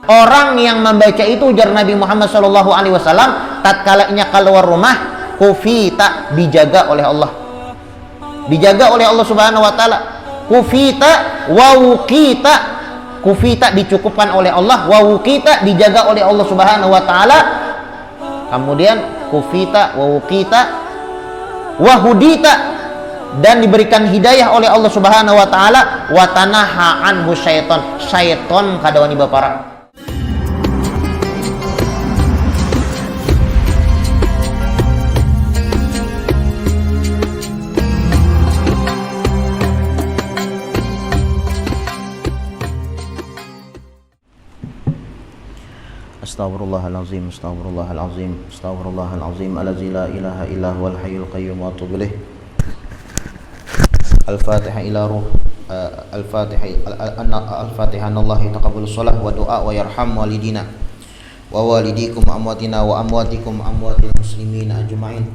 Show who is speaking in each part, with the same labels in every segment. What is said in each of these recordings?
Speaker 1: Orang yang membaca itu ujar Nabi Muhammad SAW, tatkalanya keluar rumah, kufita, dijaga oleh Allah. Dijaga oleh Allah Subhanahu wa taala. Kufita wa wuqita. Kufita dicukupkan oleh Allah, wa wuqita dijaga oleh Allah Subhanahu wa taala. Kemudian kufita wa wuqita wa hudita, dan diberikan hidayah oleh Allah Subhanahu wa taala, wa tanaha anhu syaiton. Syaiton kadawani bapara. Astaghfirullahalazim, astaghfirullahalazim, astaghfirullahalazim, allazi la ilaha illa huwal hayyul qayyum wa atubu ilaih. Al-Fatihah ila ruh Al-Fatihah anallahu taqabbalus shalah wa du'a wa yarham walidina wa walidikum amwatina wa amwatikum amwatil muslimin ajma'in.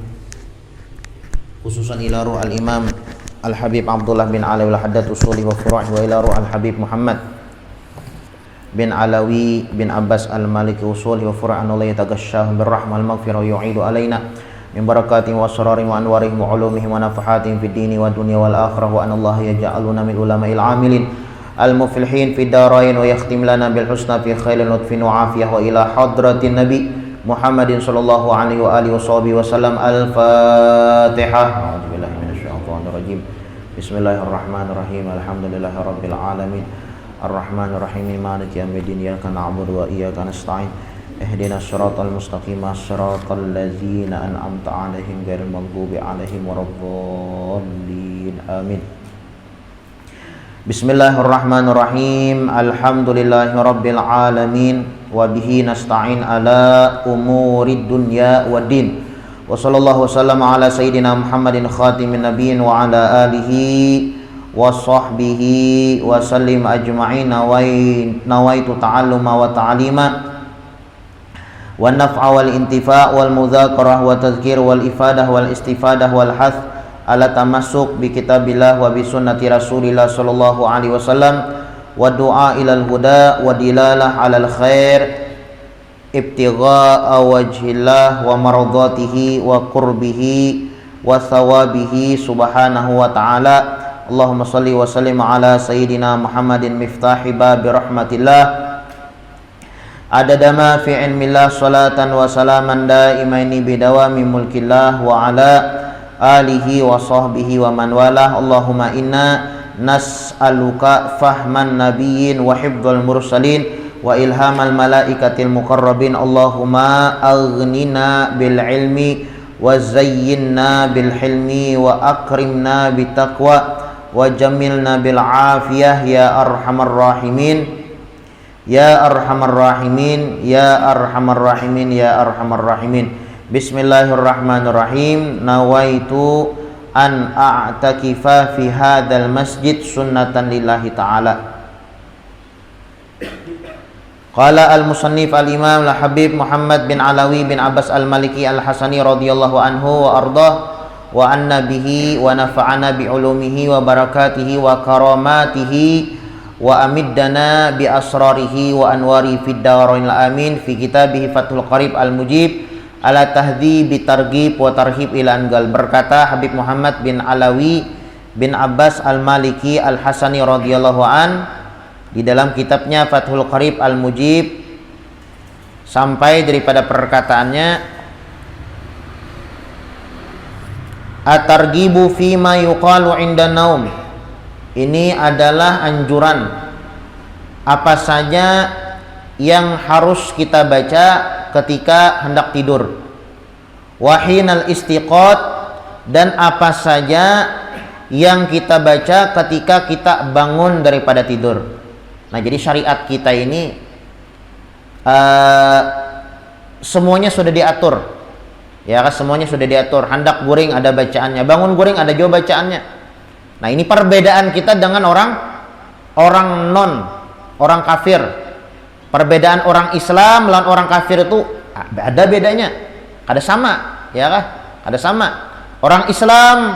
Speaker 1: Khususan ila ruh al-Imam Al-Habib Abdullah bin Alawi al-Haddad usuli wa furu'i, wa ila ruh Al-Habib Muhammad bin Alawi bin Abbas al-Maliki usuli wa furu'i, anallahu yataghashshahum birrahmah al-maghfirah wa yu'idu alaina min barakatihim wa asrarihim wa anwarihim wa ulumihim wa nafahatihim fid dini wa dunya wal akhirah, wa anallahu yaj'aluna min ulama'il amilin al-muflihin fid darain, wa yakhtim lana bil husna fi khairin lutfin wa afiyah, wa ila hadratin nabi Muhammadin sallallahu alaihi wa alihi wa sallam. Al-Fatihah. A'udzubillahi minasyaitonir rajim. Bismillahirrahmanirrahim. Alhamdulillahirabbil alamin. Ar-Rahmanir-Rahim. Maliki yaumiddin. Iyyaka na'budu wa iyyaka nasta'in. Ihdinas siratal mustaqim, siratal ladzina an'amta 'alaihim ghairil maghdubi 'alaihim waladdallin. Amin. Bismillahirrahmanirrahim. Alhamdulillahirabbil alamin, wa bihi nasta'in ala umurid dunya waddin. Wa sallallahu wasallama ala sayyidina Muhammadin khatimin nabiyyin wa ala alihi wa sahbihi wa sallim ajma'in. Nawaitu ta'alluma wa ta'lima wa naf'a wal intifa' wal mudzakarah wa tadhkir wal ifadah wal istifadah wal hath ala tamassuk bi kitabillah wa bi sunnati rasulillah sallallahu alaihi wasallam, wa du'a ilal huda wa dilalah alal khair ibtigha'a wajhillah wa maradatihi wa qurbihi wa thawabihi subhanahu wa ta'ala. Allahumma salli wa sallim ala sayyidina Muhammadin miftahi babi rahmatillah adada ma fi ilmillah, salatan wa salaman daimaini bidawami mulkillah, wa ala alihi wa sahbihi wa man walah. Allahumma inna nas'aluka fahman nabiyyin wa hifdzal mursalin wa ilhamal malaikatil muqarrabin. Allahumma aghnina bil ilmi wa zayyinna bil hilmi wa akrimna bit taqwa wa jamilna bil afiyah ya arhamar rahimin ya arhamar rahimin ya arhamar rahimin ya arhamar rahimin. Bismillahirrahmanirrahim. Nawaitu an a'takifa fi hadzal masjid sunnatan lillahi ta'ala. Qala al-musannif al-imam al-habib Muhammad bin Alawi bin Abbas al-Maliki al-Hasani radhiyallahu anhu wa ardah, wa anna bihi wa nafa'ana bi ulumihi wa barakatihi wa karamatihi wa amiddana bi asrarihi wa anwari fid darain amin fi kitabihi Fathul Qarib al-Mujib ala tahdhibi targhib wa tarhib ila angal. Berkata Habib Muhammad bin Alawi bin Abbas al-Maliki al-Hasani radhiyallahu an di dalam kitabnya Fathul Qarib al-Mujib, sampai daripada perkataannya at-targhibu fi ma yuqalu 'inda naum. Ini adalah anjuran apa saja yang harus kita baca ketika hendak tidur. Wahinal istiqat, dan apa saja yang kita baca ketika kita bangun daripada tidur. Nah, jadi syariat kita ini semuanya sudah diatur. Ya kan, semuanya sudah diatur. Hendak guring ada bacaannya, bangun guring ada juga bacaannya. Nah, ini perbedaan kita dengan orang kafir. Perbedaan orang Islam lawan orang kafir itu ada bedanya. Ada sama, ya kan? Ada sama. Orang Islam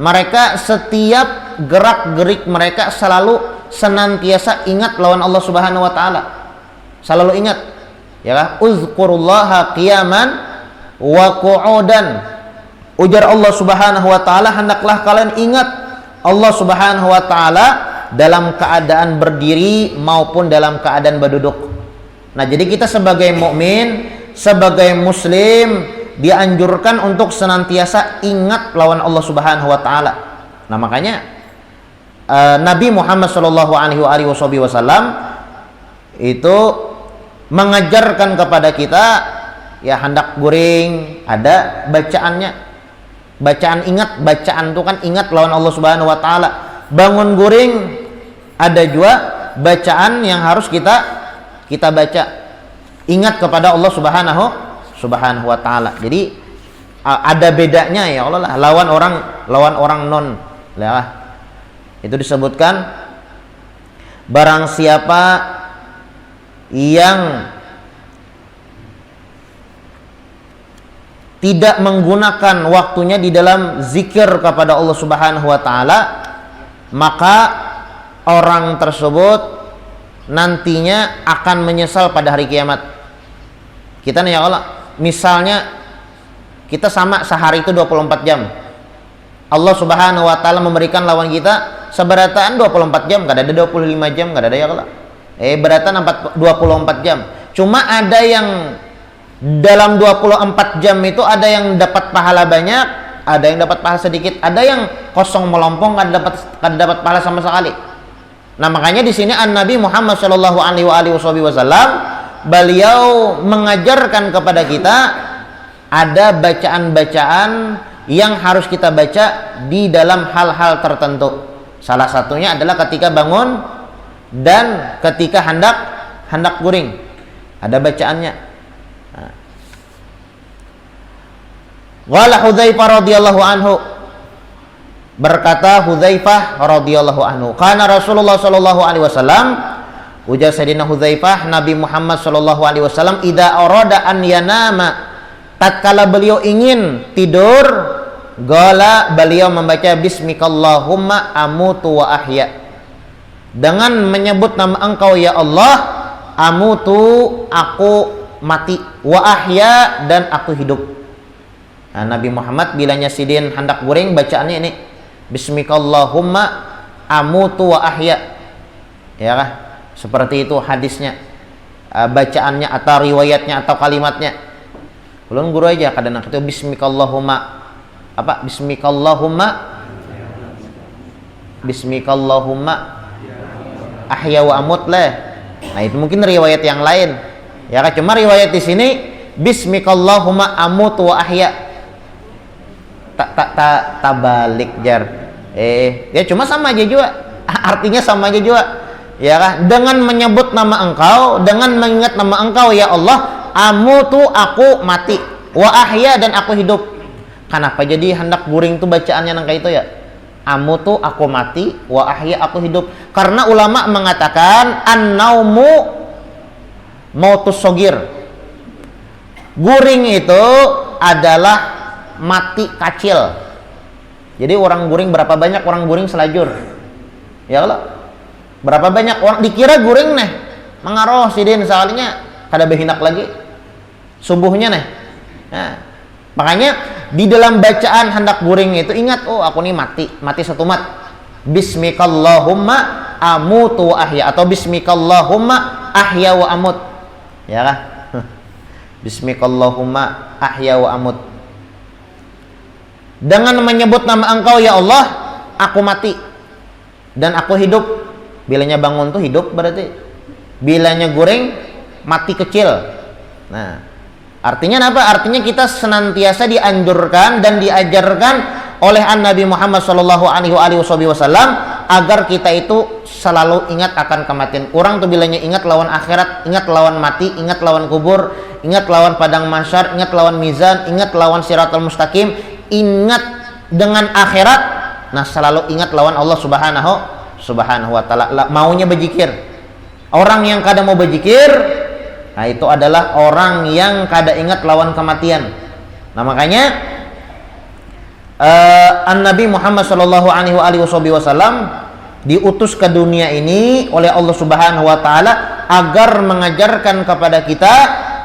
Speaker 1: mereka setiap gerak-gerik mereka selalu senantiasa ingat lawan Allah Subhanahu wa taala. Selalu ingat, ya kan? Uzkurullaha qiyaman wa qu'udan. Ujar Allah Subhanahu wa taala, hendaklah kalian ingat Allah Subhanahu wa taala dalam keadaan berdiri maupun dalam keadaan berduduk. Nah, jadi kita sebagai mukmin, sebagai muslim dianjurkan untuk senantiasa ingat lawan Allah Subhanahu wa taala. Nah, makanya Nabi Muhammad sallallahu alaihi wasallam itu mengajarkan kepada kita, ya hendak guring ada bacaannya. Bacaan ingat, bacaan itu kan ingat lawan Allah Subhanahu wa taala. Bangun guring ada juga bacaan yang harus kita baca. Ingat kepada Allah Subhanahu wa taala. Jadi ada bedanya ya Allah lah lawan orang non. Ya. Itu disebutkan barang siapa yang tidak menggunakan waktunya di dalam zikir kepada Allah Subhanahu wa taala, maka orang tersebut nantinya akan menyesal pada hari kiamat. Kita nih ya Allah, misalnya kita sama sehari itu 24 jam. Allah Subhanahu wa taala memberikan lawan kita seberataan 24 jam, enggak ada 25 jam, enggak ada ya Allah. Beratan 24 jam. Cuma ada yang dalam 24 jam itu ada yang dapat pahala banyak, ada yang dapat pahala sedikit, ada yang kosong melompong, nggak dapat pahala sama sekali. Nah, makanya di sini Nabi Muhammad Shallallahu Alaihi Wasallam beliau mengajarkan kepada kita ada bacaan-bacaan yang harus kita baca di dalam hal-hal tertentu. Salah satunya adalah ketika bangun dan ketika hendak guring, ada bacaannya. Qala Hudzaifah radhiyallahu anhu, berkata Hudzaifah radhiyallahu anhu, kana Rasulullah sallallahu alaihi wasallam, ujar Sayyidina Hudzaifah, Nabi Muhammad sallallahu alaihi wasallam idza arada an yanama, tatkala beliau ingin tidur, qala beliau membaca bismikallahumma amutu wa ahya, dengan menyebut nama Engkau ya Allah, amutu aku mati, wa ahya dan aku hidup. Nah, Nabi Muhammad bilanya sidin hendak guring bacaannya ini bismikallahumma amutu wa ahya, ya kan? Seperti itu hadisnya, bacaannya atau riwayatnya atau kalimatnya. Ulun guru aja kadang itu bismikallahumma apa? Bismikallahumma ahya wa amut lah. Nah, itu mungkin riwayat yang lain. Ya kan? Cuma riwayat di sini bismikallahumma amutu wa ahya. Tak balik jar. Ya cuma sama aja juga. Artinya sama aja juga. Ya kan? Dengan menyebut nama Engkau, dengan mengingat nama Engkau ya Allah, amutu aku mati, wa ahya dan aku hidup. Kenapa jadi hendak guring tuh bacaannya nang kayak itu ya? Amutu aku mati, wa ahya aku hidup. Karena ulama mengatakan an-naumu mautus sogir. Guring itu adalah mati kecil. Jadi orang guring, berapa banyak orang guring selajur? Ya Allah, berapa banyak orang dikira guring nih mengaruh sidin soalnya kada behinak lagi subuhnya nih. Nah, makanya di dalam bacaan hendak guring itu ingat, oh aku nih mati satu mat. Bismikallahumma amutu wa ahya atau bismikallahumma ahya wa amut. Ya kan? Bismikallahumma ahya wa amut. Dengan menyebut nama Engkau ya Allah, aku mati dan aku hidup. Bilanya bangun tuh hidup berarti. Bilanya guring mati kecil. Nah, artinya apa? Artinya kita senantiasa dianjurkan dan diajarkan oleh Nabi Muhammad sallallahu alaihi wasallam agar kita itu selalu ingat akan kematian. Orang tuh bilanya ingat lawan akhirat, ingat lawan mati, ingat lawan kubur, ingat lawan padang mahsyar, ingat lawan mizan, ingat lawan siratal mustaqim, ingat dengan akhirat. Nah, selalu ingat lawan Allah subhanahu wa ta'ala. Maunya berzikir. Orang yang kada mau berzikir, nah itu adalah orang yang kada ingat lawan kematian. Nah, makanya Nabi Muhammad sallallahu alaihi wasallam diutus ke dunia ini oleh Allah Subhanahu wa taala agar mengajarkan kepada kita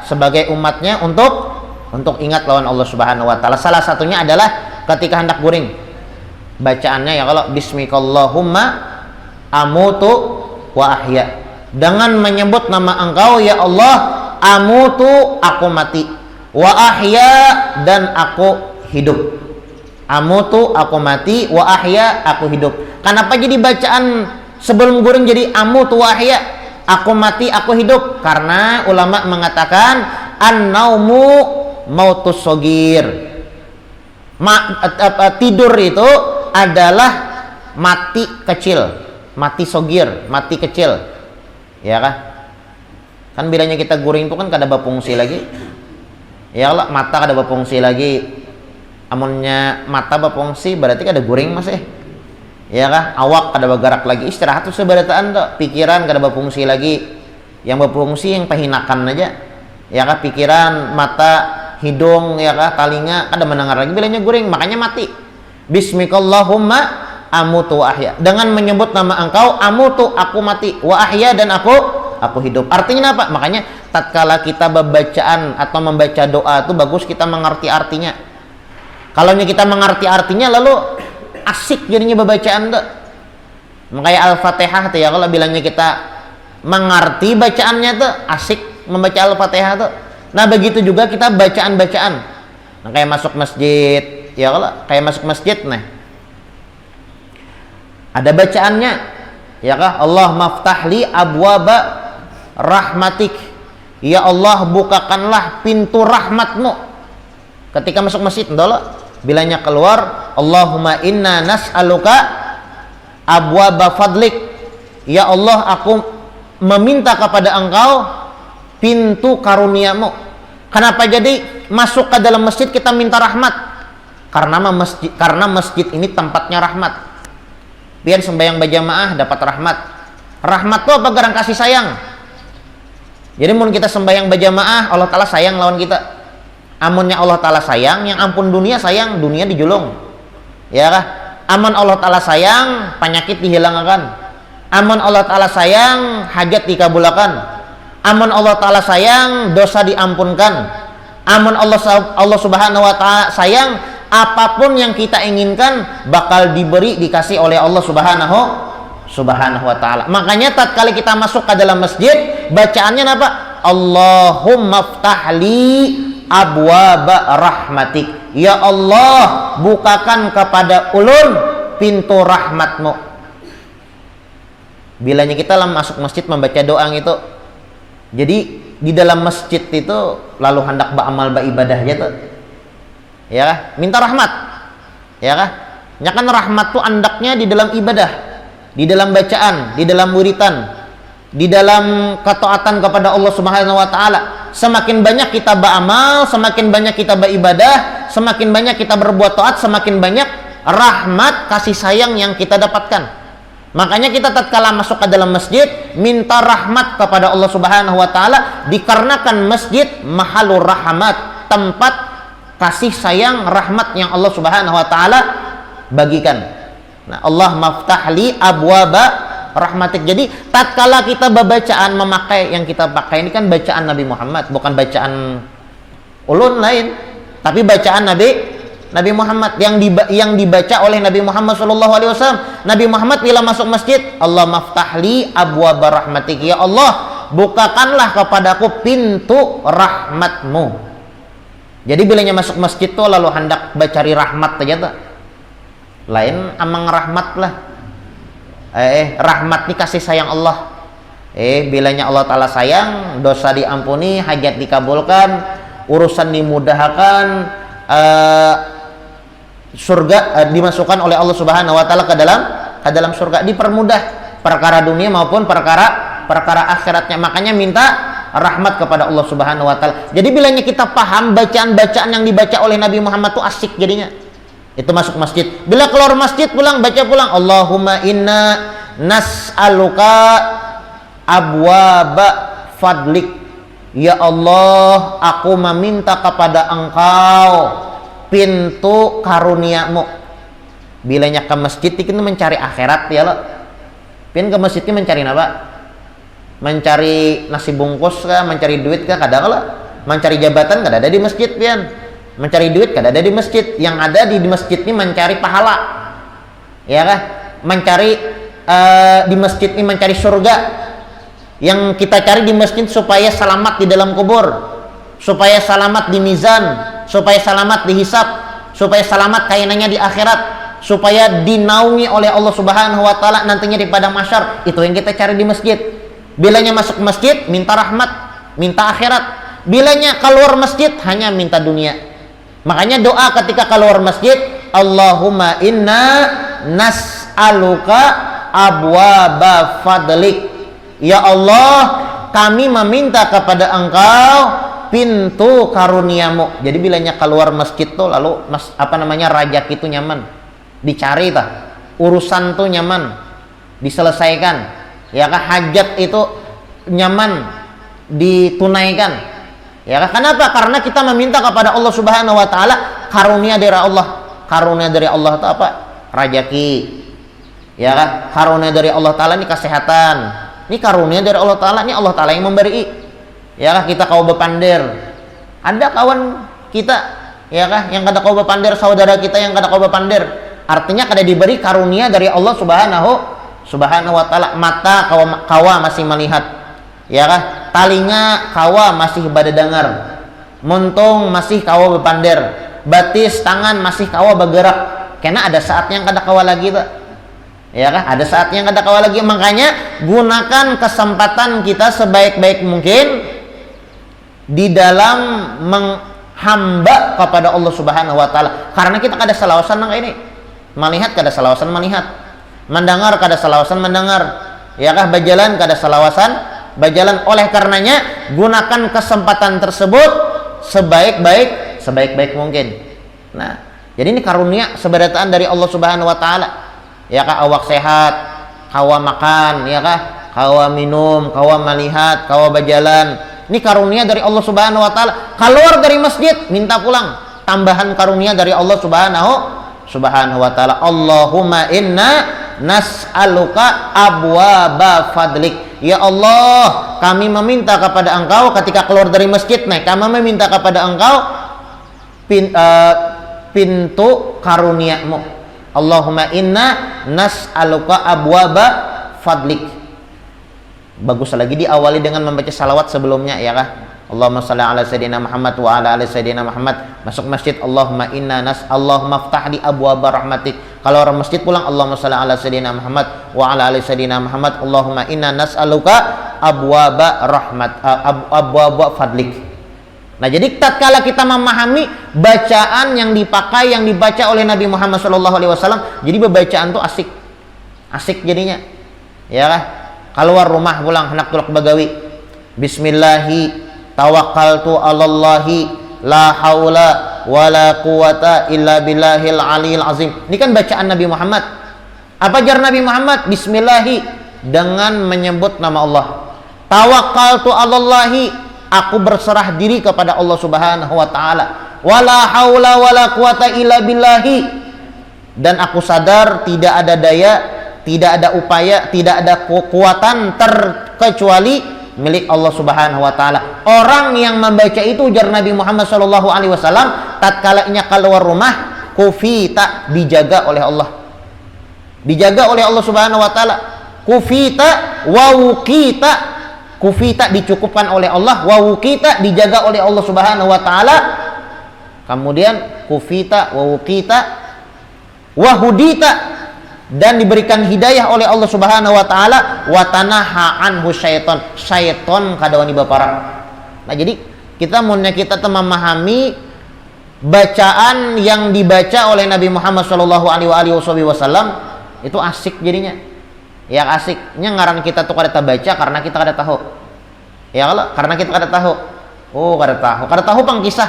Speaker 1: sebagai umatnya untuk ingat lawan Allah Subhanahu wa taala. Salah satunya adalah ketika hendak guring. Bacaannya ya kalau bismikallahumma amutu wa ahya. Dengan menyebut nama Engkau ya Allah, amutu aku mati, wa ahya dan aku hidup. Amutu aku mati, wa ahya aku hidup. Kenapa jadi bacaan sebelum guring jadi amutu wa ahya? Aku mati, aku hidup. Karena ulama mengatakan an-naumu mautus sogir. Tidur itu adalah mati kecil, mati sogir, mati kecil. Ya kan bilanya kita guring itu kan kada berfungsi lagi. Ya Allah, mata kada berfungsi lagi. Amunnya mata berfungsi berarti kada guring Mas ya kah? Awak kada bergerak lagi, istirahat tuh sebarataan tuh. Pikiran kada berfungsi lagi. Yang berfungsi yang pahinakan aja. Ya kah? Pikiran, mata, hidung, ya kah? Telinga kada mendengar lagi, bilanya guring, makanya mati. Bismikallahumma amutu wa ahya. Dengan menyebut nama Engkau, amutu aku mati, wa ahya dan aku hidup. Artinya apa? Makanya tatkala kita bacaan atau membaca doa itu bagus kita mengerti artinya. Kalau kita mengerti artinya lalu asik jadinya bacaan tuh. Makanya Al-Fatihah tuh ya, kalau bilangnya kita mengerti bacaannya tuh asik membaca Al-Fatihah tuh. Nah begitu juga kita bacaan-bacaan. Nah, kayak masuk masjid, ya kalau kayak masuk masjid nah ada bacaannya, ya kah? Allah maftahli abwaba rahmatik. Ya Allah, bukakanlah pintu rahmatmu. Ketika masuk masjid, ndolo bilanya keluar, Allahumma inna nas'aluka abwaba fadlik. Ya Allah, aku meminta kepada Engkau pintu karuniamu. Kenapa jadi masuk ke dalam masjid kita minta rahmat? Karena masjid ini tempatnya rahmat. Biar sembahyang berjamaah dapat rahmat. Rahmat itu apa? Garang kasih sayang. Jadi mun kita sembahyang berjamaah, Allah Ta'ala sayang lawan kita. Amunnya Allah Ta'ala sayang, yang ampun dunia sayang, dunia dijulung. Ya kah? Amun Allah Ta'ala sayang, penyakit dihilangkan. Amun Allah Ta'ala sayang, hajat dikabulkan. Amun Allah Ta'ala sayang, dosa diampunkan. Amun Allah Subhanahu wa Ta'ala sayang, apapun yang kita inginkan bakal diberi, dikasih oleh Allah Subhanahu wa Ta'ala. Makanya tatkala kita masuk ke dalam masjid, bacaannya apa? Allahumma ftahli abwaba rahmatik. Ya Allah, bukakan kepada ulun pintu rahmatmu. Bilanya kita masuk masjid membaca doa itu, jadi di dalam masjid itu lalu hendak beramal beribadah aja tuh. Ya kah? Minta rahmat. Ya kah? Ya kan rahmat tuh andaknya di dalam ibadah, di dalam bacaan, di dalam wiritan, di dalam ketaatan kepada Allah Subhanahu wa Ta'ala. Semakin banyak kita beramal, semakin banyak kita beribadah, semakin banyak kita berbuat taat, semakin banyak rahmat kasih sayang yang kita dapatkan. Makanya kita tatkala masuk ke dalam masjid minta rahmat kepada Allah Subhanahu wa Ta'ala, dikarenakan masjid mahalur rahmat, tempat kasih sayang rahmat yang Allah Subhanahu wa Ta'ala bagikan. Nah, Allah maftahli abwaba rahmatik. Jadi tatkala kita bacaan memakai yang kita pakai ini kan bacaan Nabi Muhammad, bukan bacaan ulun lain, tapi bacaan Nabi Muhammad yang dibaca oleh Nabi Muhammad SAW. Nabi Muhammad bila masuk masjid, Allah maftahli abwaba rahmatik. Ya Allah, bukakanlah kepadaku pintu rahmatmu. Jadi bilanya masuk masjid tuh lalu hendak bacari rahmat aja tuh. Lain amang rahmat lah. Rahmat nih kasih sayang Allah. Bilanya Allah Ta'ala sayang, dosa diampuni, hajat dikabulkan, urusan dimudahkan, surga dimasukkan oleh Allah Subhanahu wa Ta'ala ke dalam surga, dipermudah perkara dunia maupun perkara akhiratnya. Makanya minta rahmat kepada Allah Subhanahu wa Ta'ala. Jadi bilanya kita paham bacaan-bacaan yang dibaca oleh Nabi Muhammad itu asik jadinya. Itu masuk masjid. Bila keluar masjid pulang baca pulang, Allahumma inna nas'aluka abwaba fadlik. Ya Allah, aku meminta kepada Engkau pintu karuniamu. Bilanya ke masjid itu mencari akhirat ya lo. Pin ke masjid itu mencari apa? mencari nasi bungkus kah, mencari duit kah, kadang lah mencari jabatan kada ada di masjid pian, mencari duit kada ada di masjid. Yang ada di masjid ini mencari pahala, ya kah, mencari di masjid ini mencari surga. Yang kita cari di masjid supaya selamat di dalam kubur, supaya selamat di mizan, supaya selamat di hisab, supaya selamat kainannya di akhirat, supaya dinaungi oleh Allah Subhanahu wa taala nantinya di padang mahsyar. Itu yang kita cari di masjid. Bilanya masuk masjid minta rahmat, minta akhirat. Bilanya keluar masjid hanya minta dunia. Makanya doa ketika keluar masjid, Allahumma inna nas'aluka abwaba fadlik. Ya Allah, kami meminta kepada Engkau pintu karuniamu. Jadi bilanya keluar masjid tuh lalu rajak itu nyaman, dicari tah, urusan tuh nyaman, diselesaikan, ya kah, hajat itu nyaman ditunaikan, ya kah. Kenapa? Karena kita meminta kepada Allah Subhanahu wa taala karunia dari Allah. Karunia dari Allah itu apa? Rajaki, ya kah. Karunia dari Allah taala ini kesehatan. Ini karunia dari Allah taala, ini Allah taala yang memberi. Ya kah, kita kau bepandir. Ada kawan kita, ya kah, yang kada kau bepandir, saudara kita yang kada kau bepandir. Artinya kada diberi karunia dari Allah Subhanahu wa taala. Mata kawa masih melihat, ya kah, talinga kawa masih bada dengar, muntung masih kawa bepandir, batis tangan masih kawa bergerak. Karena ada saatnya yang kada kawa lagi tuh, ya kah, ada saatnya yang kada kawa lagi. Makanya gunakan kesempatan kita sebaik-baik mungkin di dalam menghamba kepada Allah Subhanahu wa taala. Karena kita kada salawasan nang ini. Melihat kada salawasan melihat, mendengar kada salawasan mendengar, ya kah, berjalan kada salawasan berjalan. Oleh karenanya gunakan kesempatan tersebut sebaik-baik mungkin. Nah, jadi ini karunia seberataan dari Allah Subhanahu wa taala. Ya kah, awak sehat, kawa makan, ya kah, kawa minum, kawa melihat, kawa berjalan. Ini karunia dari Allah Subhanahu wa taala. Keluar dari masjid minta pulang, tambahan karunia dari Allah Subhanahu wa taala. Allahumma inna nas'aluka abwaba fadlik. Ya Allah, kami meminta kepada Engkau ketika keluar dari masjid, kami meminta kepada Engkau pintu karuniamu. Allahumma inna nas'aluka abwaba fadlik. Bagus lagi diawali dengan membaca salawat sebelumnya, ya kah? Allahumma shalli ala sayyidina Muhammad wa ala ali sayyidina Muhammad. Masuk masjid, Allahumma inna Allahumma ftah li abwaba rahmatik. Kalau orang masjid pulang, Allahumma shalli ala sayyidina Muhammad wa ala ali sayyidina Muhammad. Allahumma inna nas'aluka abwaba rahmat, abwaba fadlik. Nah, jadi tatkala kita memahami bacaan yang dibaca oleh Nabi Muhammad SAW, jadi bacaan tuh asik jadinya, ya kah? Keluar rumah pulang hendak tulak bagawi, bismillahi tawakkaltu 'alallahi la haula wala quwata illa billahil aliyil azim. Ini kan bacaan Nabi Muhammad. Apa jar Nabi Muhammad? Bismillahi, dengan menyebut nama Allah. Tawakkaltu 'alallahi, aku berserah diri kepada Allah Subhanahu wa taala. Wala haula wala quwata illa billahi, dan aku sadar tidak ada daya, tidak ada upaya, tidak ada kekuatan terkecuali milik Allah Subhanahu wa taala. Orang yang membaca itu ujar Nabi Muhammad sallallahu alaihi wasallam, tatkalanya keluar rumah, kufita, dijaga oleh Allah. Dijaga oleh Allah Subhanahu wa taala. Kufita wa wuqita. Kufita dicukupkan oleh Allah, wa wuqita dijaga oleh Allah Subhanahu wa taala. Kemudian kufita wa wuqita wa hudita, dan diberikan hidayah oleh Allah Subhanahu wa taala. Wa tanaha anhu syaiton kadawani baparang. Nah, jadi kita memahami bacaan yang dibaca oleh Nabi Muhammad sallallahu alaihi wasallam itu asik jadinya. Ya asiknya ngaran kita tuh kada baca karena kita kada tahu. Ya kalau karena kita kada tahu. Oh, kada tahu pang kisah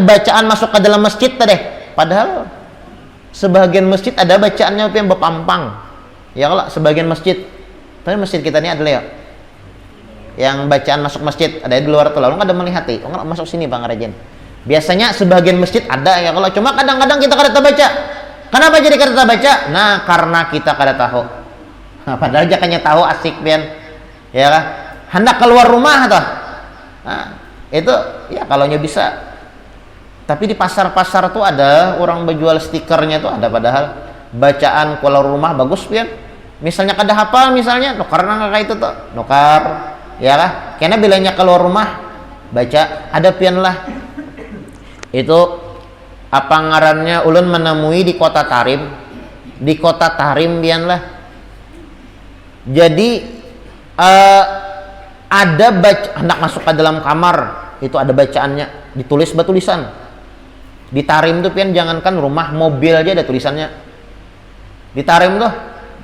Speaker 1: bacaan masuk ke dalam masjid deh. Padahal sebagian masjid ada bacaannya yang berpampang, ya kalau sebagian masjid. Tapi masjid kita ini adalah ya, yang bacaan masuk masjid ada di luar tuh, lalu nggak ada melihati, nggak masuk sini bang Rajen. Biasanya sebagian masjid ada ya kalau, cuma kadang-kadang kita kada baca. Kenapa jadi kada baca? Nah, karena kita kada tahu. Nah, padahal jakanya tahu asik pian. ya kah? Hendak keluar rumah toh. Nah, itu ya kalau bisa. Tapi di pasar-pasar tuh ada orang berjual stikernya tuh ada, padahal bacaan keluar rumah bagus pian. Misalnya kada hafal misalnya nukar kayak itu tuh, nukar ya kah? Karena bilanya keluar rumah baca ada pian lah. Itu apa ngarannya ulun menemui di kota Tarim. Di kota Tarim pian lah. Jadi ada hendak masuk ke dalam kamar, itu ada bacaannya, ditulis batulisan. Di Tarim tuh pian jangankan rumah, mobil aja ada tulisannya. Di Tarim tuh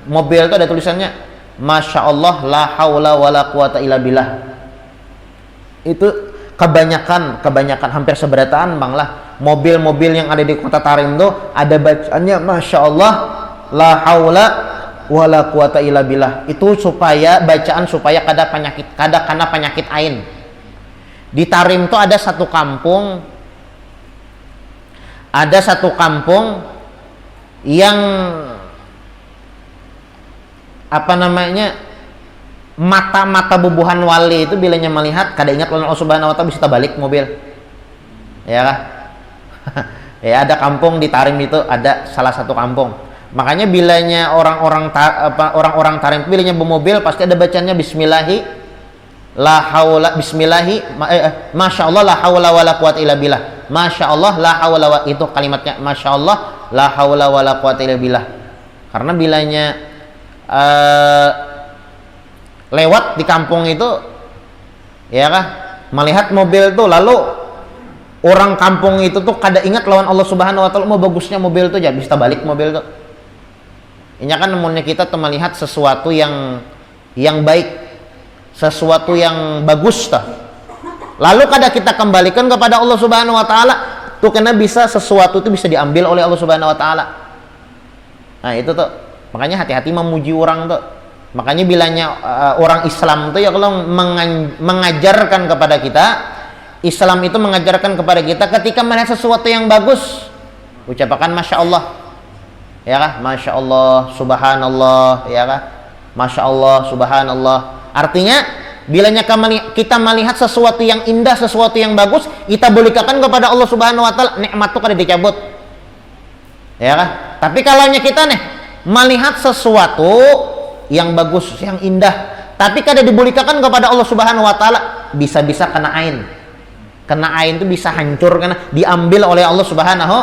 Speaker 1: mobil tuh ada tulisannya, Masya Allah la haula wala quwata illa billah. Itu kebanyakan hampir seberataan bang lah mobil-mobil yang ada di kota Tarim tuh ada bacaannya Masya Allah la haula wala quwata illa billah. Itu supaya bacaan supaya kada kena penyakit ain. Di Tarim tuh ada satu kampung yang apa namanya mata bubuhan wali itu bilanya melihat kada ingat Allah Subhanahu wa taala bisa balik mobil. Ya kah? Ya ada kampung di Tarim itu, ada salah satu kampung. Makanya bilanya orang-orang Tarim bilanya bermobil pasti ada bacanya bismillahi la haula bismillahi Masya Allah la haula wala quwata illa billah. Masya Allah la haula itu kalimatnya Masya Allah la haula wala quwata illa billah. Karena bilanya lewat di kampung itu ya kah melihat mobil tuh, lalu orang kampung itu tuh kada ingat lawan Allah Subhanahu wa taala mau bagusnya mobil tuh, jadi bisa balik mobil tuh. Ini kan namunnya kita tuh melihat sesuatu yang baik, sesuatu yang bagus tuh. Lalu kada kita kembalikan kepada Allah Subhanahu wa taala, tuh karena bisa sesuatu itu bisa diambil oleh Allah Subhanahu wa taala. Nah, itu tuh. Makanya hati-hati memuji orang tuh. Makanya bilanya orang Islam tuh ya kalau mengajarkan kepada kita, Islam itu mengajarkan kepada kita ketika melihat sesuatu yang bagus, ucapkan Masya Allah. Ya kah? Masya Allah, Subhanallah, ya kah? Masya Allah, Subhanallah. Artinya bilanya kita melihat sesuatu yang indah, sesuatu yang bagus, kita bolehkan kepada Allah Subhanahu wa taala, nikmat itu kada dicabut. Ya kah? Tapi kalau kita nih melihat sesuatu yang bagus, yang indah, tapi kada dibolehkan kepada Allah Subhanahu wa taala, bisa-bisa kena ain. Kena ain itu bisa hancur karena diambil oleh Allah Subhanahu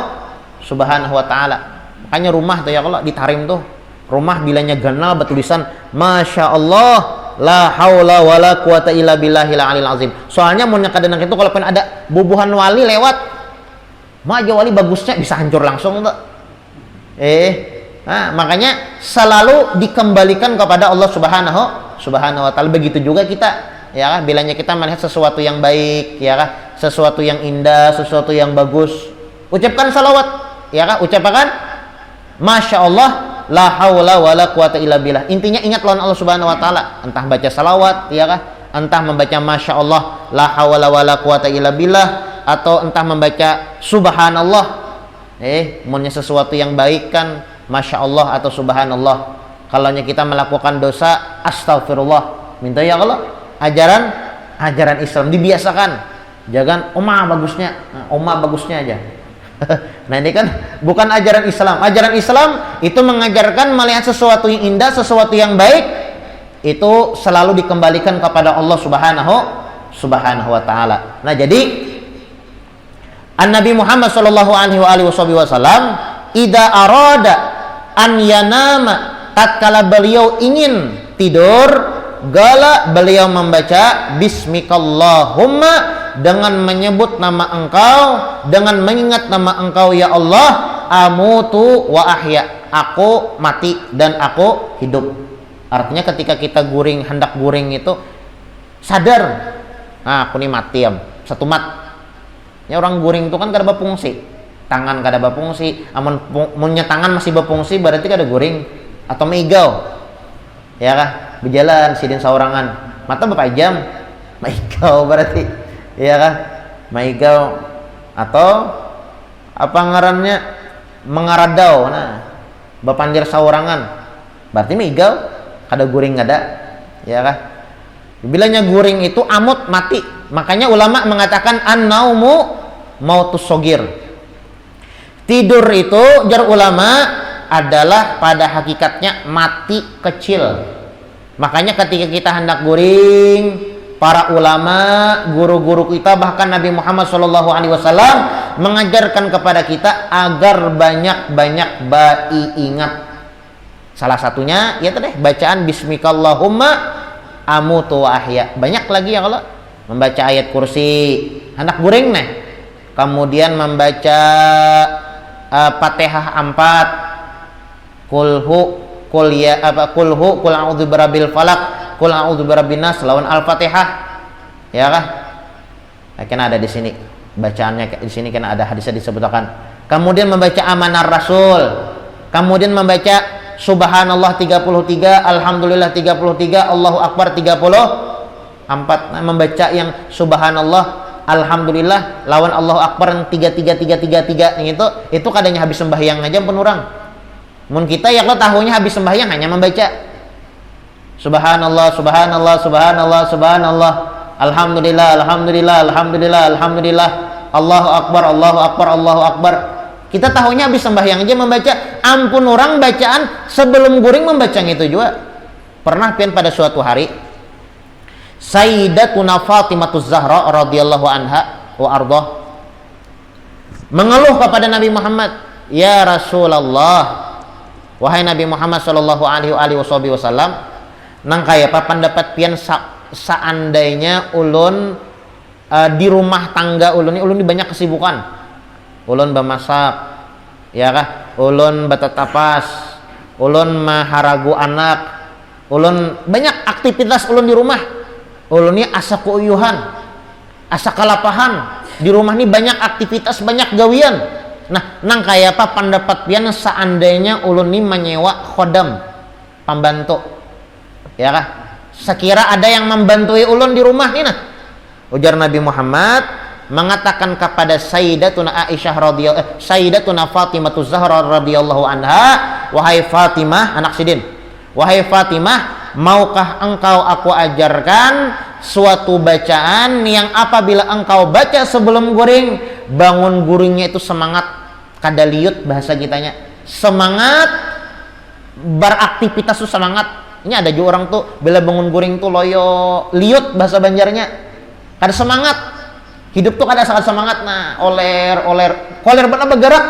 Speaker 1: wa taala. Makanya rumah tuh ya kalau di Tarim tuh, rumah bilanya ganal bertulisan Masya Allah la haula wala quwata illa billahil aliyil azim. Soalnya mun kadang itu kalau ada bubuhan wali lewat, mah aja wali bagusnya bisa hancur langsung tuh. Nah, makanya selalu dikembalikan kepada Allah Subhanahu wa taala. Begitu juga kita, ya kan? Bilanya kita melihat sesuatu yang baik, ya kan? Sesuatu yang indah, sesuatu yang bagus, ucapkan salawat, ya kan? Ucapkan Masya Allah la haula wala quwata illa billah. Intinya ingat lawan Allah Subhanahu wa taala, entah baca salawat, ya kan? Entah membaca Masya Allah la haula wala quwata illa billah, atau entah membaca Subhanallah. Munnya sesuatu yang baik kan Masya Allah atau Subhanallah. Kalau kita melakukan dosa, astagfirullah. Minta ya Allah, ajaran Islam dibiasakan. Jangan bagusnya aja. Nah ini kan bukan ajaran Islam. Ajaran Islam itu mengajarkan melihat sesuatu yang indah, sesuatu yang baik, itu selalu dikembalikan kepada Allah Subhanahu wa taala. Nah jadi An-Nabi Muhammad sallallahu alaihi wasallam idza arada an yanama, tatkala beliau ingin tidur, gala beliau membaca bismikallahumma, dengan menyebut nama engkau, dengan mengingat nama engkau ya Allah, amutu wa ahya, aku mati dan aku hidup. Artinya ketika kita hendak guring itu sadar, aku ini mati satu mat. Ya orang guring itu kan kada berfungsi, tangan kada berfungsi, amunnya tangan masih berfungsi berarti kada guring atau meigau, ya kah? Berjalan sidin saurangan, mata berpajam, meigau berarti, ya kah? Meigau atau apa ngarannya mengaradau, nah berpandir saurangan berarti meigau, kada guring kada, ya kah? Bilanya guring itu amut mati. Makanya ulama mengatakan an-naumu mautus sogir. Tidur itu jar ulama adalah pada hakikatnya mati kecil. Makanya ketika kita hendak guring, para ulama, guru-guru kita, bahkan Nabi Muhammad SAW mengajarkan kepada kita agar banyak-banyak ingat. Salah satunya ya tadi bacaan Bismikallahumma amutu wa ahya. Banyak lagi ya kalau membaca ayat kursi hendak guring nih. Kemudian membaca Fatihah 4, kulhu, kul a'udzu birabbil falaq, kul a'udzu birabbin nas lawan Al-Fatihah. Ya kah? Karena ada di sini bacaannya, di sini kan ada hadisnya disebutkan. Kemudian membaca Amanar Rasul. Kemudian membaca Subhanallah 33, Alhamdulillah 33, Allahu Akbar 34. Membaca yang Subhanallah, Alhamdulillah lawan Allahu Akbar yang 33 itu kadangnya habis sembahyang aja pun orang. Mun kita ya kalau tahunya habis sembahyang hanya membaca Subhanallah, Subhanallah, Subhanallah, Subhanallah, Alhamdulillah, Alhamdulillah, Alhamdulillah, Alhamdulillah, Allahu Akbar, Allahu Akbar, Allahu Akbar. Kita tahunya habis sembahyang aja membaca. Ampun orang bacaan sebelum guring membaca itu juga. Pernah pian pada suatu hari Sayyidatuna Fatimah Zahra radhiyallahu anha wa ardhah mengeluh kepada Nabi Muhammad, "Ya Rasulullah, wahai Nabi Muhammad sallallahu alaihi wasallam, nang kaya apa pendapat pian seandainya ulun di rumah tangga ulun ini banyak kesibukan. Ulun bemasak, ya kah? Ulun batatapas, ulun maharagu anak, ulun banyak aktivitas ulun di rumah. Ulun ini asa keuyuhan, asa kalapahan. Di rumah ini banyak aktivitas, banyak gawian. Nah, nang kaya apa pendapat pian seandainya ulun ini menyewa khodam, pembantu. Ya kah? Sekira ada yang membantu ulun di rumah ini nah. Ujar Nabi Muhammad mengatakan kepada Sayyidatuna Aisyah Sayyidatuna Fatimah Zahra radhiyallahu anha, "Wahai Fatimah anak Sidin, wahai Fatimah, maukah engkau aku ajarkan suatu bacaan yang apabila engkau baca sebelum guring, bangun guringnya itu semangat kadaliut bahasa kitanya. Semangat beraktivitas tuh semangat. Ini ada juga orang tuh bila bangun guring tuh loyo liut bahasa Banjarnya. Kada semangat. Hidup tuh kada sangat semangat. Nah, koler benar bergerak.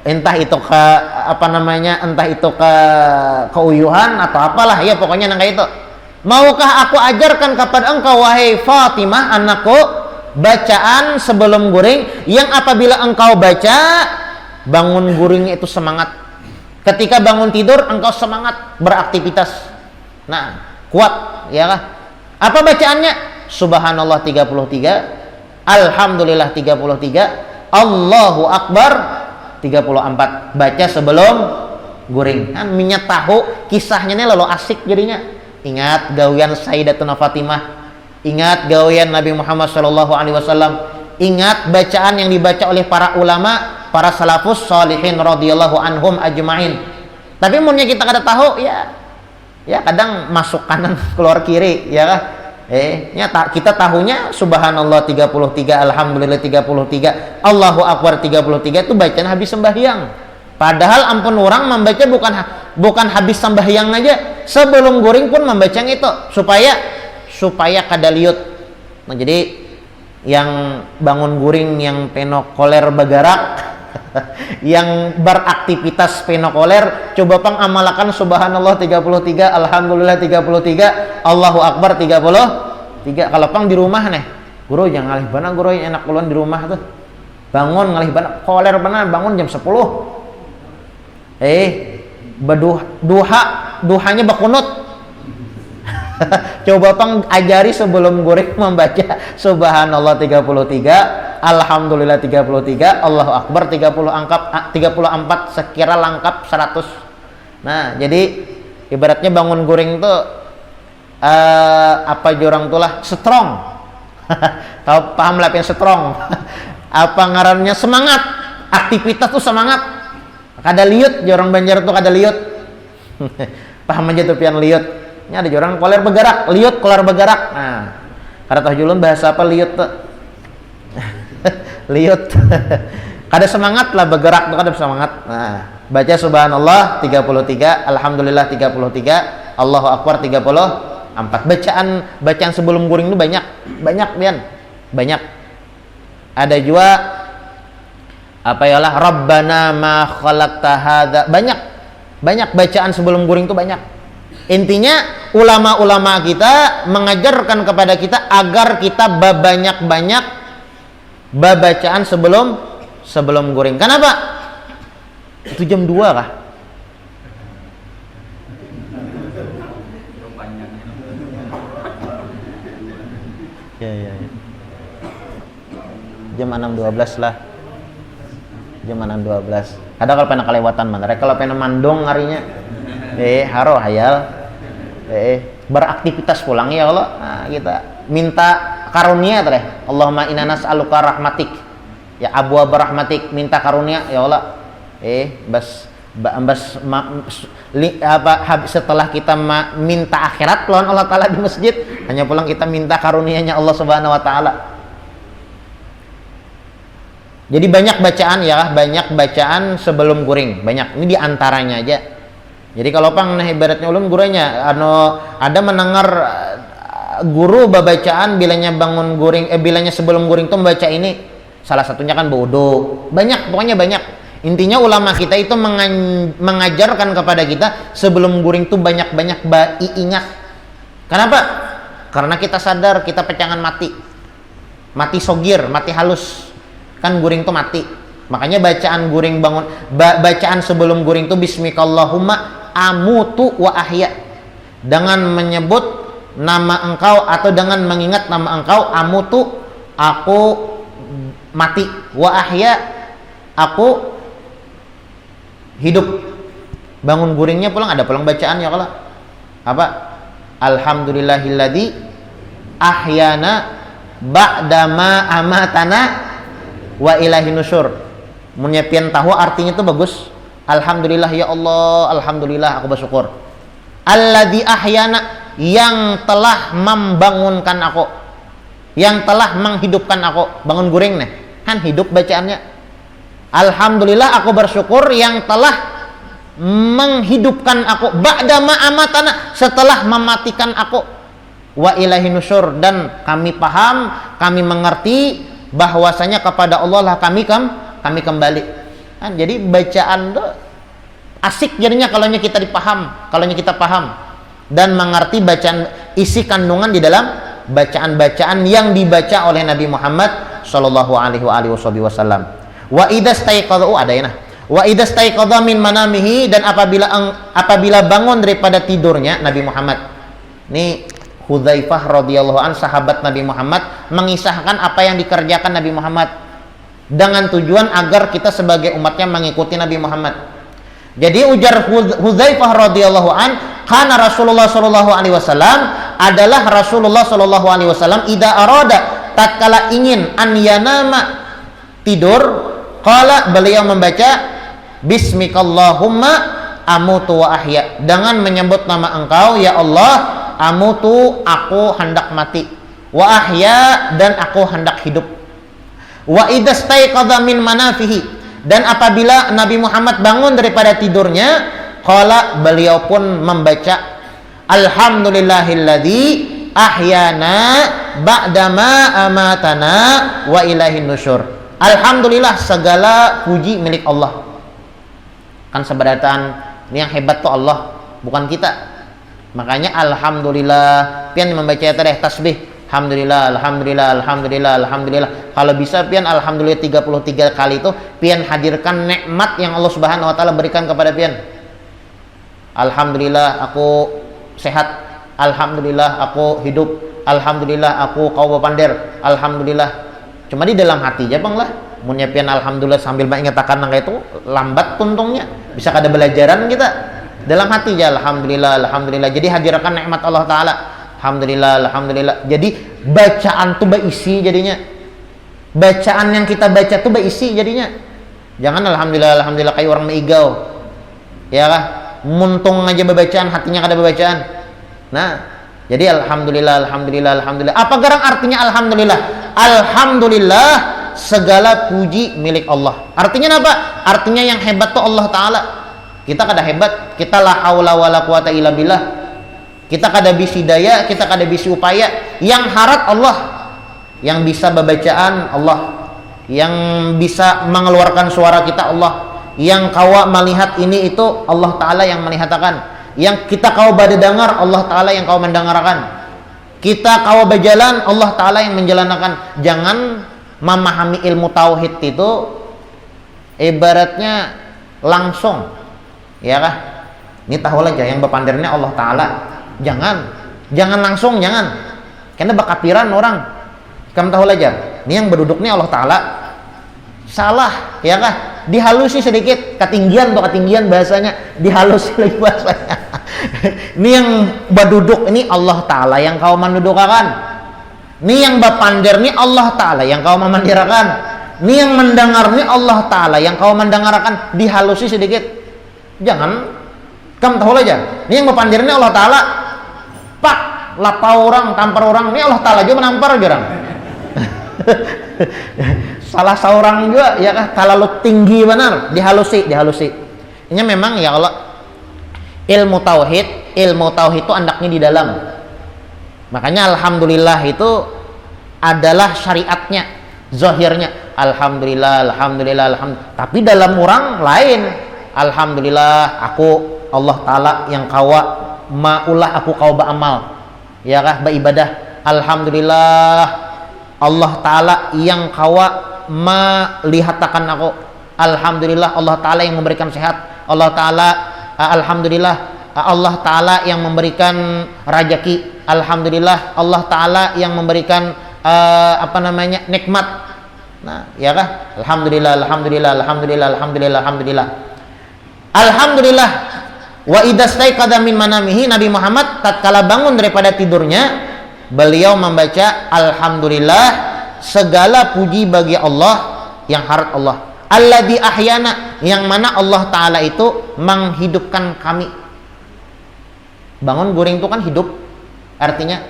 Speaker 1: Entah itu ke entah itu ke keuyuhan atau apalah ya, pokoknya nang kayak itu. Maukah aku ajarkan kepada engkau wahai Fatimah anakku bacaan sebelum guring yang apabila engkau baca bangun guringnya itu semangat. Ketika bangun tidur engkau semangat beraktivitas. Nah, kuat ya kah? Apa bacaannya? Subhanallah 33, Alhamdulillah 33, Allahu Akbar 34. Baca sebelum guring. Kan minyak tahu kisahnya nih lalu asik jadinya. Ingat gawian Sayyidatuna Fatimah, ingat gawian Nabi Muhammad SAW, ingat bacaan yang dibaca oleh para ulama, para salafus sholihin radhiyallahu anhum ajma'in. Tapi munnya kita kada tahu ya kadang masuk kanan keluar kiri ya kah? Kita tahunya Subhanallah 33, Alhamdulillah 33, Allahu Akbar 33 itu bacaan habis sembahyang. Padahal ampun orang membaca bukan habis sembahyang aja, sebelum guring pun membaca itu supaya kadaliut. Nah, jadi yang bangun guring yang penokoler bergerak yang beraktivitas penokoler, coba pang amalkan Subhanallah 33, Alhamdulillah 33, Allahu Akbar 33. Kalau pang di rumah nih, guru jangan ngalih bana, guru yang enak ulun di rumah tuh bangun ngalih bana koler benar, bangun jam 10 duhanya bakunut. Coba pang ajari sebelum guring membaca Subhanallah 33, Alhamdulillah 33, Allahu Akbar 34 sekira lengkap 100. Nah, jadi ibaratnya bangun guring tuh apa jorang tulah strong. Tahu paham lah yang strong. Apa ngarannya semangat. Aktivitas tuh semangat. Kada liut jorang Banjar tuh kada liut. Paham aja tuh pian liut. Ini ada orang koler bergerak, liut koler bergerak. Nah, kada tahu julun bahasa apa liut tuh. Liut. Kada semangat lah bergerak tuh, kada semangat. Nah, baca subhanallah 33, alhamdulillah 33, Allahu akbar 34. Bacaan sebelum guring itu banyak pian. Banyak. Ada juga apa yalah rabbana ma khalaqta hadza. Banyak bacaan sebelum guring itu banyak. Intinya ulama-ulama kita mengajarkan kepada kita agar kita banyak-banyak bacaan sebelum guring. Kenapa? Itu jam 2 kah? Ya. Jam 6.12 lah. Jam 6.12. Ada kalau pernah kelewatan mana? Kalau pernah mandong harinya. Haro hayal. Beraktivitas pulang ya Allah. Nah, kita minta karunia teh. Allahumma inna nas'aluka rahmatik. Ya abwa berahmatik, minta karunia ya Allah. Setelah kita minta akhirat lawan Allah taala di masjid, hanya pulang kita minta karunianya Allah Subhanahu wa taala. Jadi banyak bacaan sebelum guring, banyak. Ini diantaranya aja. Jadi kalau pang nah ibaratnya ulun gurunya ada mendengar guru babacaan bilanya bangun guring bilanya sebelum guring tuh membaca ini, salah satunya kan wudu. Pokoknya banyak. Intinya ulama kita itu mengajarkan kepada kita sebelum guring tuh banyak-banyak ingat. Kenapa? Karena kita sadar kita pecangan mati sogir, mati halus. Kan guring tuh mati. Makanya bacaan sebelum guring tuh bismikallahumma amutu wa ahya. Dengan menyebut nama engkau atau dengan mengingat nama engkau, amutu aku mati, wa ahya aku hidup. Bangun guringnya pulang ada pulang bacaan ya kalau apa? Alhamdulillahilladzi ahyana ba'dama amatana wa ilahi nusyur. Menyiapkan tahu artinya itu bagus. Alhamdulillah ya Allah, alhamdulillah aku bersyukur. Alladzi ahyana, yang telah membangunkan aku, yang telah menghidupkan aku. Bangun guring nih, kan hidup bacaannya. Alhamdulillah aku bersyukur yang telah menghidupkan aku. Ba'dama amatana, setelah mematikan aku. Wa ilahi nusyur, dan kami paham, kami mengerti bahwasanya kepada Allah lah kami kembali. Jadi bacaan tuh asik jadinya kalau kita paham dan mengerti bacaan isi kandungan di dalam bacaan-bacaan yang dibaca oleh Nabi Muhammad sallallahu alaihi wasallam. Wa idza staiqadha wa idza staiqadha min manamihi, dan apabila bangun daripada tidurnya Nabi Muhammad. Ini Hudzaifah radhiyallahu an, sahabat Nabi Muhammad, mengisahkan apa yang dikerjakan Nabi Muhammad dengan tujuan agar kita sebagai umatnya mengikuti Nabi Muhammad. Jadi ujar Hudzaifah radhiyallahu an, kana Rasulullah sallallahu alaihi wasallam, adalah Rasulullah sallallahu alaihi wasallam idza arada, tatkala ingin an yanama tidur, qala, beliau membaca bismikallahumma amutu wa ahya, dengan menyebut nama engkau ya Allah, amutu aku hendak mati, wa ahya dan aku hendak hidup. Wa idza staiqadha min manafihi, dan apabila Nabi Muhammad bangun daripada tidurnya, qala, beliau pun membaca alhamdulillahilladzi ahyana ba'dama amatana wa ilaihin nusyur. Alhamdulillah, segala puji milik Allah. Kan seberatan ini yang hebat tuh Allah, bukan kita. Makanya alhamdulillah pian membaca tadi tasbih alhamdulillah, alhamdulillah, alhamdulillah, alhamdulillah. Kalau bisa pian alhamdulillah 33 kali itu pian hadirkan nikmat yang Allah Subhanahu wa taala berikan kepada pian. Alhamdulillah aku sehat, alhamdulillah aku hidup, alhamdulillah aku kau pander, alhamdulillah. Cuma di dalam hati aja bang lah. Mun pian alhamdulillah sambil mengatakan nangka itu lambat tuntungnya. Bisa kada belajaran kita. Dalam hati aja alhamdulillah, alhamdulillah. Jadi hadirkan nikmat Allah taala. Alhamdulillah, alhamdulillah. Jadi bacaan tuh berisi jadinya. Bacaan yang kita baca tuh berisi jadinya. Jangan alhamdulillah, alhamdulillah kayak orang meigau. Ya kah? Muntung aja bacaan, hatinya kada bacaan. Nah, jadi alhamdulillah, alhamdulillah, alhamdulillah. Apa gerang artinya alhamdulillah? Alhamdulillah, segala puji milik Allah. Artinya apa? Artinya yang hebat tuh Allah Ta'ala. Kita kada hebat, kita la haula wala quwata illa billah. Kita kada bisi daya, kita kada bisi upaya. Yang harat Allah, yang bisa babacaan Allah, yang bisa mengeluarkan suara kita Allah, yang kawa melihat ini itu Allah Ta'ala yang melihatkan, yang kita kawa badedengar Allah Ta'ala yang kawa mendengarkan, kita kawa berjalan Allah Ta'ala yang menjalankan. Jangan memahami ilmu tauhid itu ibaratnya langsung, ya kah? Ini tahu aja yang berpandirnya Allah Ta'ala. Jangan langsung, jangan. Karena bakapiran orang. Kamu tahu aja. Ini yang berduduknya Allah Ta'ala. Salah, ya kah? Dihalusi sedikit, ketinggian bahasanya, dihalusi lagi bahasanya. Ini yang berduduk ini Allah Ta'ala yang kau mendudukakan. Ini yang berpandir ini Allah Ta'ala yang kau memandirakan. Ini yang mendengar ini Allah Ta'ala yang kau mendengarkan. Dihalusi sedikit. Jangan. Kamu tahu aja. Ini yang berpandir ini Allah Ta'ala. Pak, lapau orang, tampar orang, ini Allah Ta'ala juga menampar orang. Salah seorang juga, ya kah, terlalu tinggi benar, dihalusi. Ini memang ya Allah, ilmu tauhid itu andaknya di dalam. Makanya alhamdulillah itu adalah syariatnya, zahirnya. Alhamdulillah. Tapi dalam orang lain, alhamdulillah aku Allah Ta'ala yang kawa maulah aku kau beramal, ya kah, beribadah. Alhamdulillah Allah Ta'ala yang kawa melihatkan aku. Alhamdulillah Allah Ta'ala yang memberikan sehat. Allah Ta'ala alhamdulillah Allah Ta'ala yang memberikan rajaki. Alhamdulillah Allah Ta'ala yang memberikan nikmat. Nah, ya kah? Alhamdulillah. Wa idza staiqadha min manamihi, Nabi Muhammad tatkala bangun daripada tidurnya, beliau membaca alhamdulillah, segala puji bagi Allah yang harat Allah. Alladzi ahyana, yang mana Allah Ta'ala itu menghidupkan kami. Bangun guring itu kan hidup artinya.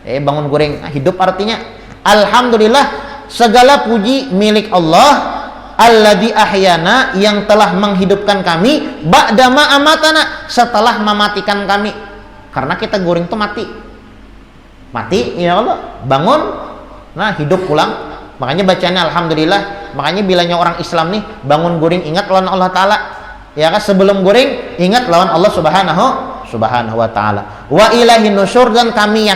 Speaker 1: Bangun guring hidup artinya. Alhamdulillah, segala puji milik Allah. Alladzi ahyana, yang telah menghidupkan kami, ba'dama amatana, setelah mematikan kami. Karena kita guring itu mati, ya Allah, bangun, nah hidup pulang. Makanya bacanya alhamdulillah. Makanya bilanya orang Islam nih bangun guring ingat lawan Allah Ta'ala, ya kan? Sebelum guring ingat lawan Allah subhanahu wa ta'ala. Wa ilahi nusyur, dan kami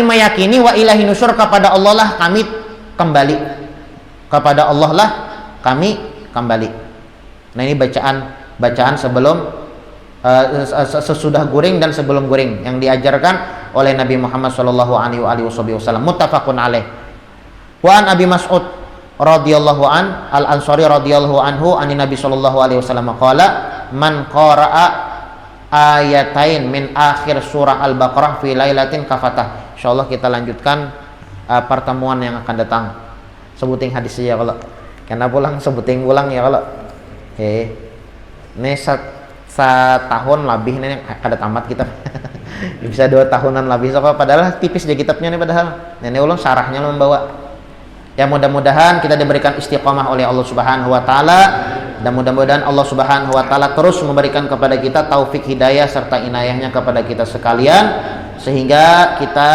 Speaker 1: meyakini wa ilahi nusyur, kepada Allah lah kami kembali. Kepada Allah lah kami kembali. Nah, ini bacaan sebelum sesudah guring dan sebelum guring yang diajarkan oleh Nabi Muhammad sallallahu alaihi wasallam. Muttafaqun alaih. Wa an Abi Mas'ud radhiyallahu an al-Ansari radhiyallahu anhu anin Nabi sallallahu alaihi wasallam qala man qara'a ayatain min akhir surah Al-Baqarah fi lailatin kafatah. Insyaallah kita lanjutkan pertemuan yang akan datang. Sebutin hadis ya kalau karena pulang sebutin ulang ya kalau ini setahun lebih ini kada tamat kitab. Bisa 2 tahunan lebih, so padahal tipis dia kitabnya nih, padahal nenek ulang syarahnya membawa. Ya mudah-mudahan kita diberikan istiqamah oleh Allah Subhanahu wa taala, dan mudah-mudahan Allah Subhanahu wa taala terus memberikan kepada kita taufik hidayah serta inayahnya kepada kita sekalian, sehingga kita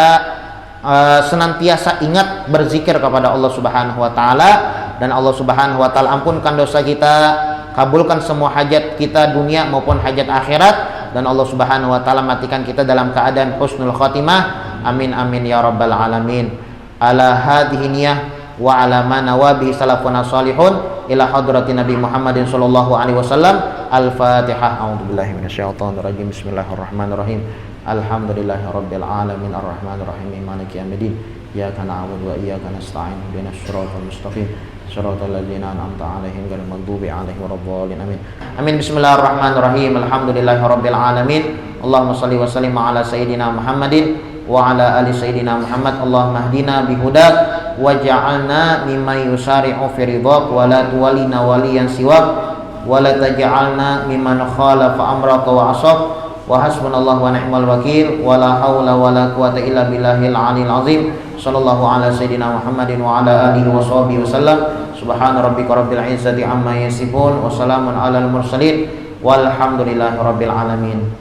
Speaker 1: senantiasa ingat berzikir kepada Allah Subhanahu wa taala, dan Allah Subhanahu wa taala ampunkan dosa kita, kabulkan semua hajat kita dunia maupun hajat akhirat, dan Allah Subhanahu wa taala matikan kita dalam keadaan husnul khatimah. Amin amin ya rabbal alamin. Ala hadhihi niyah wa ala ma nawabi salafuna salihun ila hadratin Nabi Muhammadin sallallahu alaihi wasallam. Al-Fatihah. A'udzubillahi minasyaitonir rajim. Bismillahirrahmanirrahim. Alhamdulillahi rabbil alamin arrahmanir rahim maliki yaumiddin. Iyyaka na'budu wa iyyaka nasta'in. Ihdinas siratal mustaqim. Shiratal ladzina an'amta 'alaihim ghairil maghdubi 'alaihim waladdallin. Amin. Amin. Bismillahirrahmanirrahim. Alhamdulillahi rabbil alamin. Allahumma shalli wa sallim ala sayyidina Muhammadin wa ala ali sayyidina Muhammad. Allahumma hdina bihudak waj'alna mimman yusari'u fi ridhak wa la tuwallina waliyan siwak wa la taj'alna mimman khalafa amraka wa asab wa hasbunallahu wa ni'mal wakil, wa la haula wa la quwata illa billahil aliyil azim. Sallallahu ala sayyidina Muhammadin wa ala alihi wa sahbihi wasallam. Subhana rabbika rabbil izzati amma yasifun, wa salamun alal mursalin, walhamdulillahi rabbil alamin.